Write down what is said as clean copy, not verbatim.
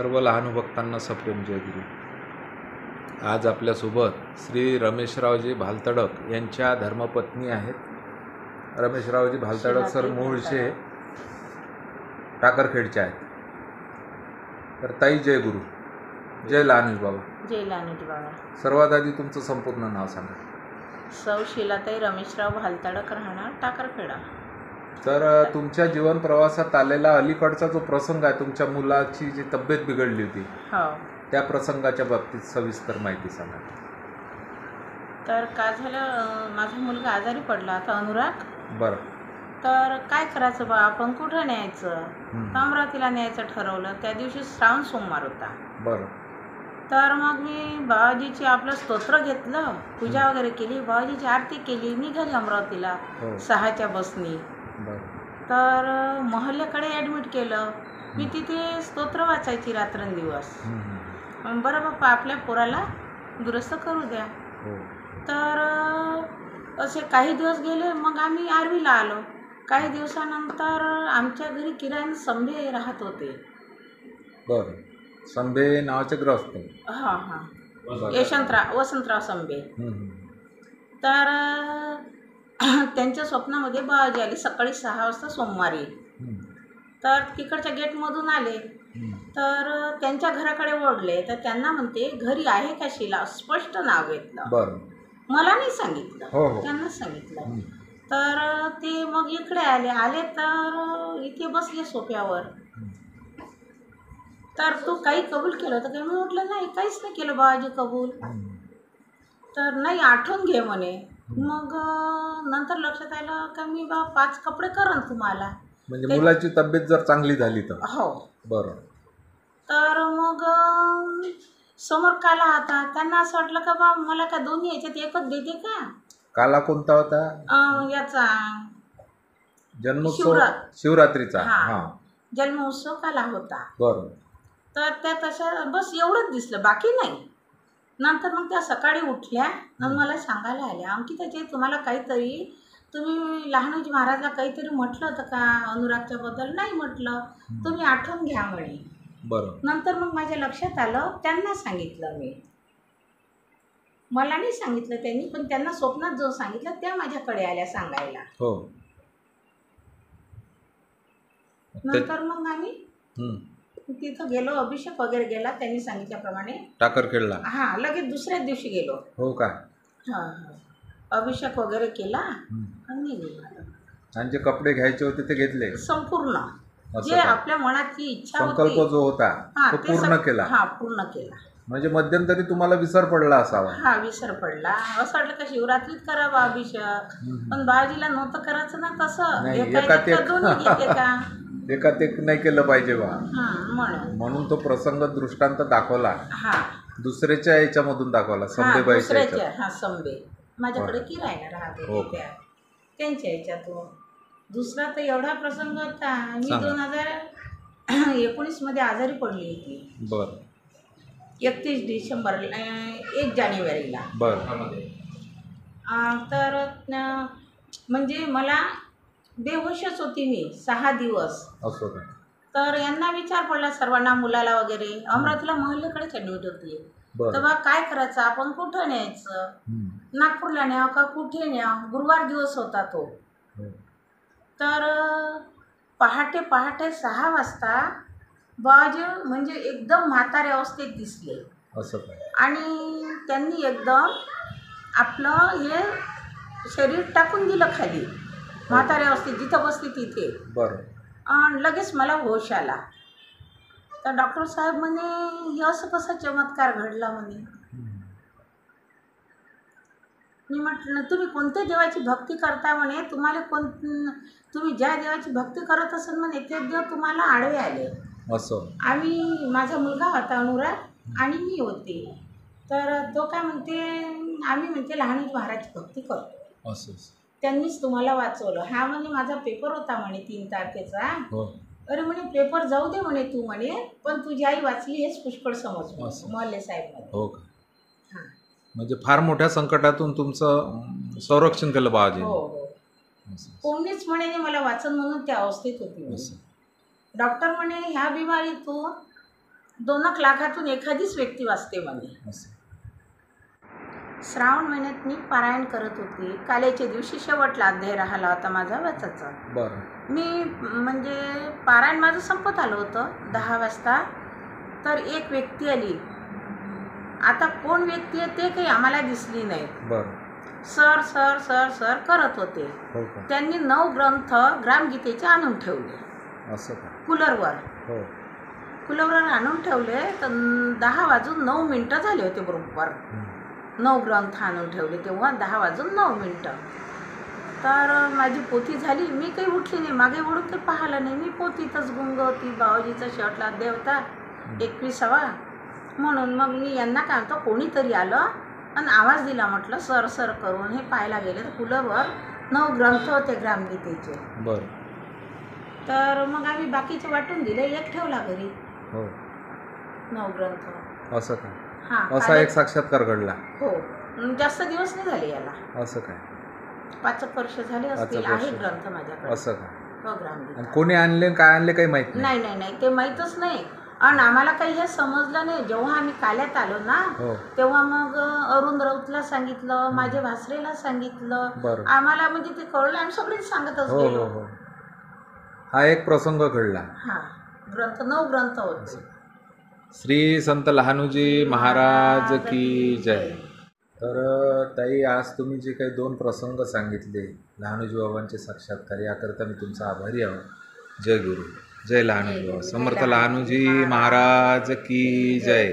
सर्व लहान भक्तांना सप्रेम जयगुरु। आज आपल्यासोबत श्री रमेशरावजी भालतडक यांच्या धर्मपत्नी आहेत। रमेशरावजी भालतडक सर मूळचे टाकरखेडचे आहेत। तर ताई जयगुरु, जय लहानुष बाबा। जय लहानुष बाबा। सर्वात आधी तुमचं संपूर्ण नाव सांगा। सौ शीलाताई रमेशराव भालतडक, राहणार टाकरखेडा। तर तुमच्या जीवन प्रवासात आलेला अलीकडचा जो प्रसंग आहे, तुमच्या मुलाची जी तब्येत बिघडली होती, हो, त्या प्रसंगाच्या बाबतीत सविस्तर माहिती सांगा। तर काय झालं, माझा मुलगा आजारी पडला होता, अनुराग। बरं। तर काय करायचं बा, आपण कुठं न्यायचं? अमरावतीला न्यायचं ठरवलं। त्या दिवशी श्रावण सोमवार होता। बरं। तर मग मी बाबाजीची आपलं स्तोत्र घेतलं, पूजा वगैरे केली, बाबाजीची आरती केली, निघाली अमरावतीला 6च्या बसनी। तर मोहल्ल्याकडे ॲडमिट केलं। मी तिथे स्तोत्र वाचायची रात्रंदिवस। बरं बाप्पा, आपल्या पोराला दुरुस्त करू द्या। तर असे काही दिवस गेले, मग आम्ही आर्वीला आलो। काही दिवसानंतर आमच्या घरी किरण संभे राहत होते। बरं। संभे नावाचे ग्रस्त? हां हां, वसंतराव संभे। तर त्यांच्या स्वप्नामध्ये बाबाजी आले सकाळी 6 वाजता सोमवारी। तर तिकडच्या गेटमधून आले, तर त्यांच्या घराकडे ओढले, तर त्यांना म्हणते, घरी आहे का शीला? स्पष्ट नाव घेतलं। बरं। मला नाही सांगितलं, त्यांना सांगितलं। तर ते मग इकडे आले तर इथे बसले सोफ्यावर। तर तू काही कबूल केलं तर काही? मी म्हटलं नाही, काहीच नाही केलं बाबाजी कबूल। तर नाही, आठवून घे म्हणे। मग नंतर लक्षात आलं का मी 5 कपडे करन तुम्हाला। म्हणजे मुलाची तब्येत जर चांगली झाली तर? हो। बरं। तर मग समोर काला होता, त्यांना असं वाटलं का बा मला का दोन्ही याच्यात एकच देते का? काला कोणता होता? याचा जन्मोत्सव, शिवरात्रीचा? हां, जन्मोत्सव काला होता। बरं। तर त्या तशा बस एवढंच दिसलं, बाकी नाही। नंतर मग त्या सकाळी उठल्या आणि मला सांगायला आल्या, अंकिताजी तुम्हाला काहीतरी, तुम्ही लहानोजी महाराजला काहीतरी म्हटलं होतं का अनुरागच्या बद्दल? नाही म्हटलं, तुम्ही आठवून घ्या म्हणे। बरं। नंतर मग माझ्या लक्षात आलं, त्यांना सांगितलं मी। मला नाही सांगितलं त्यांनी, पण त्यांना स्वप्नात जो सांगितलं त्या माझ्याकडे आल्या सांगायला। हो। नंतर मग आम्ही तिथं गेलो, अभिषेक वगैरे गेला त्यांनी सांगितल्याप्रमाणे टाकरखेडला। हां, लगेच दुसऱ्याच दिवशी गेलो। हो का? हां हां, अभिषेक वगैरे केला आणि निघालो। आणि जे कपडे घ्यायचे होते ते घेतले संपूर्ण? जे आपल्या मनाची इच्छा होती, संकल्प जो होता तो पूर्ण केला? हां, पूर्ण केला। म्हणजे मध्यंतरी तुम्हाला विसर पडला असावा? हां, विसर पडला। असं वाटलं का शिवरात्रीत करावा अभिषेक, पण बाबाजीला नव्हतं करायचं ना तसं। एकात एक नाही केलं पाहिजे बा, म्हणून तो प्रसंग दृष्टांत दाखवला। दुसऱ्याच्या याच्यामधून दाखवला, संभेबाईच्या। हां, संभे माझ्याकडे किरायला राहत होते, त्यांच्या याच्यातून। दुसरा तर एवढा प्रसंग होता, मी 2019 मध्ये आजारी पडली होती। बरं। 31 डिसेंबरला, 1 जानेवारीला। बरं। तर म्हणजे मला बेहोशच होती मी 6 दिवस। असं का? तर यांना विचार पडला सर्वांना, मुलाला वगैरे, अमरावतीला मोहल्ल्याकडेच ॲडमिट होती। तर बा काय करायचं, आपण कुठं न्यायचं? नागपूरला न्यावं का कुठे न्यावं? गुरुवार दिवस होता तो। तर पहाटे 6 वाजता बाबाजी म्हणजे एकदम म्हाताऱ्या अवस्थेत दिसले। असं काय? आणि त्यांनी एकदम आपलं हे शरीर टाकून दिलं खाली, म्हाताऱ्या अवस्थेत जिथं बसली तिथे। बरं। लगेच मला होश आला। तर डॉक्टर साहेब म्हणे, हे असं कसा चमत्कार घडला म्हणे? मी म्हटलं, तुम्ही कोणत्या देवाची भक्ती करता म्हणे? तुम्ही ज्या देवाची भक्ती करत असाल म्हणे, ते देव तुम्हाला आडवे आले। असं? माझा मुलगा होता अनुराग आणि मी होते। तर तो काय म्हणते, आम्ही म्हणते लहानोजी महाराजची भक्ती करतो, असं त्यांनीच तुम्हाला वाचवलं। हा म्हणे, माझा पेपर होता म्हणे 3 तारखेचा। अरे म्हणे, पेपर जाऊ दे म्हणे तू म्हणे, पण तुझी आई वाचली हेच पुष्कळ समज मोहल्ले साहेब म्हणे। हो का? हां, म्हणजे फार मोठ्या संकटातून तुमचं संरक्षण केलं बाबाजी। हो हो, कोणीच म्हणे मला वाचन म्हणून त्या अवस्थेत होती। डॉक्टर म्हणे, ह्या बिमारीतून 2 लाखातून एखादीच व्यक्ती वाचते म्हणे. असं. श्रावण महिन्यात मी पारायण करत होती. कालेच्या दिवशी शेवटला अध्याय राहिला होता माझा वाचायचा. बरं. मी म्हणजे पारायण माझं संपत आलं होतं 10 वाजता. तर एक व्यक्ती आली. आता कोण व्यक्ती आहे ते काही आम्हाला दिसली नाही. बरं. सर सर सर सर करत होते. हो का? त्यांनी 9 ग्रंथ ग्रामगीतेचे आणून ठेवले असं का? कूलरवर. हो. कूलरवर आणून ठेवले तर 10 वाजून 9 मिनटं झाले होते बरोबर. हं. 9 ग्रंथ आणून ठेवले तेव्हा 10 वाजून 9 मिनटं. तर माझी पोथी झाली. मी काही उठली नाही, मागे वळून काही पाहिलं नाही. मी पोथीतच गुंग होती. बाबाजीचा शेवटला अध्याय होता 21वा. म्हणून मग मी यांना काय म्हणतो कोणीतरी आलं आणि आवाज दिला. म्हटलं सर सर करून हे पाहायला गेले तर कूलरवर 9 ग्रंथ होते ग्रामगीतेचे. बरं. तर मग आम्ही बाकीचे वाटून दिले. एक ठेवला घरी हो. 9 ग्रंथ. असं का? हां. असा एक साक्षात्कार घडला. हो. जास्त दिवस नाही झाले याला. असं काय? 5 वर्ष झाले असतील. 5 वर्ष. आहे ग्रंथ माझ्याकडे. असं का? हो ग्रामगीता. आणि कोणी आणले काय आणले काही माहित नाही. नाही नाही नाही ते माहीतच नाही. आणि आम्हाला काही हे समजलं नाही. जेव्हा आम्ही काल्यात आलो ना हो. तेव्हा मग अरुण राऊतला सांगितलं, माझ्या भासरेला सांगितलं. बरं. आम्हाला म्हणजे ते कळलं. आम्ही सगळेच सांगतच हो हो गेलो. हो. हा एक प्रसंग घडला. हां. ग्रंथ 9 ग्रंथ होते. श्री संत लहानूजी महाराज की जय. तर ताई आज तुम्ही जे काही 2 प्रसंग सांगितले लहानूजी बाबांचे साक्षात्कार याकरता मी तुमचा आभारी आहो. जय गुरु. जय लहानूजी बाबा. समर्थ लहानूजी महाराज की जय.